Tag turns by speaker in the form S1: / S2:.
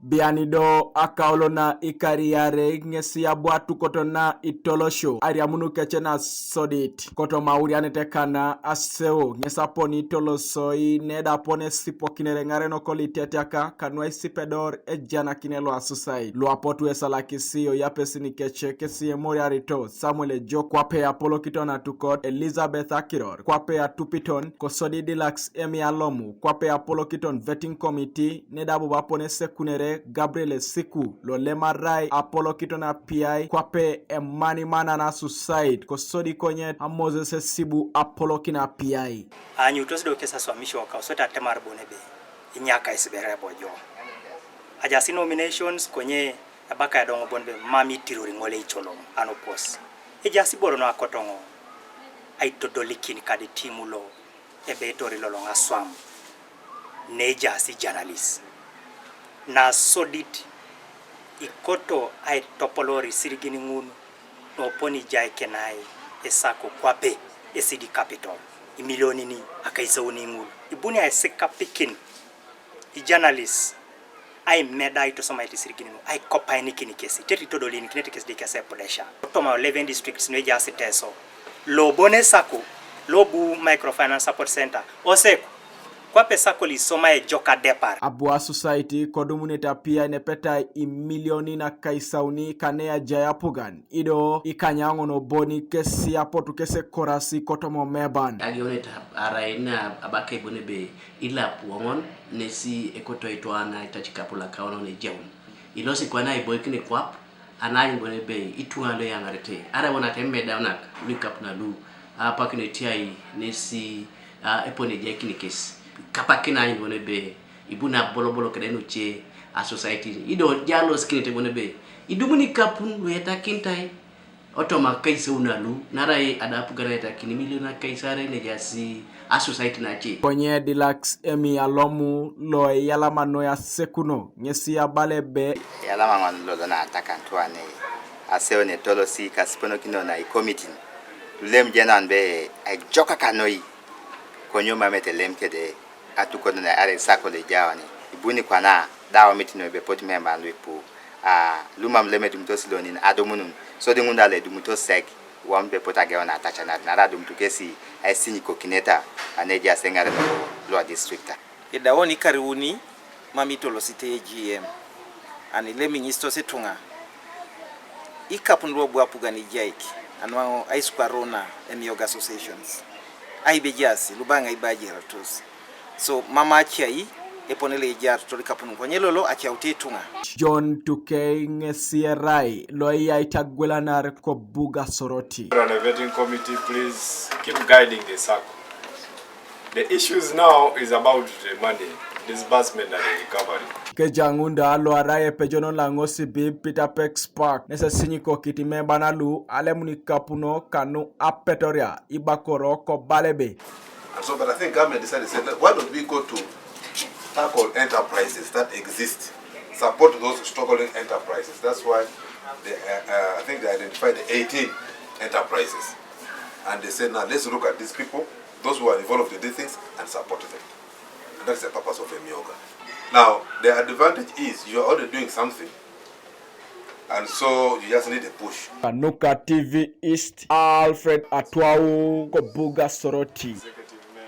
S1: Bianido akaolona ikariare ngesi ya bwatu kotona itolosho ariamunu kechena sodit koto maurianete kana aseo ngesaponi itolosoi neda pone sipokinere ngareno kolitetiaka kanwa isipedor ejana kinelo asusai luapotu esalakisio yapesini keche kesi emoriarito Samuel Jo kwape Apollo kitona tukot Elizabeth Akiror kwape Tupiton kosodi Dilax Emi Alomu kwape Apollo kiton vetting committee neda bubapone sekunere Gabriel Siku lolema rai Apollo kitona PI kwape emani mana na Asusaiti kosodi konye Moses Sibu Apollo kina PI
S2: anyu tosdo kesa swamisho wakasota temar bonebe inyaka isibere bojo ajasi nominations kwenye abaka ya dongo bonbe mami tiruri ngole icholom anopos ejasi boro no akotongo aitodolikini kadi timulo ebetori lolonga swam nejasi journalist na sodit ikoto ay topolori sirigini ngunu no poni jai kenai esako kwape esidi capital imilioni ni akaisauni ngulu ibuni ay seka pikin i journalist ay meda ito somaiti sirigini ay kopai ni kini kesi teti todolini kineti kesi dikase podesha toma 11 districts no jasi teso lo bone sako lobu microfinance support center oseko kwa pesa koli soma e joka depar
S1: abu Asusaiti kodumuneta pia inepeta imilioni na kaisauni kanea jaya pugan ido ikanyango no boni kesi apotu kese korasi kotomo meban
S3: agioneta araina abake bonebe ila puongon nesi ekoto itoana itachikapula kaono ne jaun ilosi kwana iboikini kwap anayi bonebe itualo yangarete ara wona temeda onak mikap na lu apa kine tiai nesi epone jekini kesi kapakina indone be ibuna bolo kedenu che Asusaiti ido jalo skinete bonebe idumuni kapun weta kintai otoma kaisa unalu narai adapu gareta kini miliona kaisare ne jasi Asusaiti na che
S1: konye Dilax Emi Alomu lo yalama no ya sekuno ngesi ya balebe
S4: yalama ngalo na atakantwane aseo ne tolosi kasipono kino na committee lem jenan be ay joka kanoi konyo mamete lemkede atuko na are sako le jawani ibuni kwana dawa mitino be poti member lwepu lumam leme dum to silonin adomunun so de ngunda le dum to sek wam be pota ge ona atacha na radum to kesi ai sini kokineta aneja sengare no lo district
S5: ida woni kariuni mamito lo site GM ani lemi nyisto setunga ikapundwa bwa pugani jaiki anwa aisparona emioga associations aibejasi lubanga ibajira tus so mama achai eponele jar tolikapunu konyelolo achautetunga
S1: John Tukei ngesierai loya itagwelanar ko buga soroti
S6: on a vetting committee, please keep guiding the circle. The issues now is about the money disbursement and the recovery.
S1: Kejangunda alo araye pejono langosi bi Peter Pex Park nese sinyiko kitime banalu alemuni kapuno kanu apetoria ibakoro ko balebe.
S7: And so, but I think government decided, why don't we go to tackle enterprises that exist, support those struggling enterprises. That's why they, I think they identified the 18 enterprises. And they said, now let's look at these people, those who are involved in these things, and support them. And that's the purpose of Emioga. Now, the advantage is you're already doing something, and so you just need a push.
S1: Kanuka TV East, Alfred Atwau, Kobuga Soroti.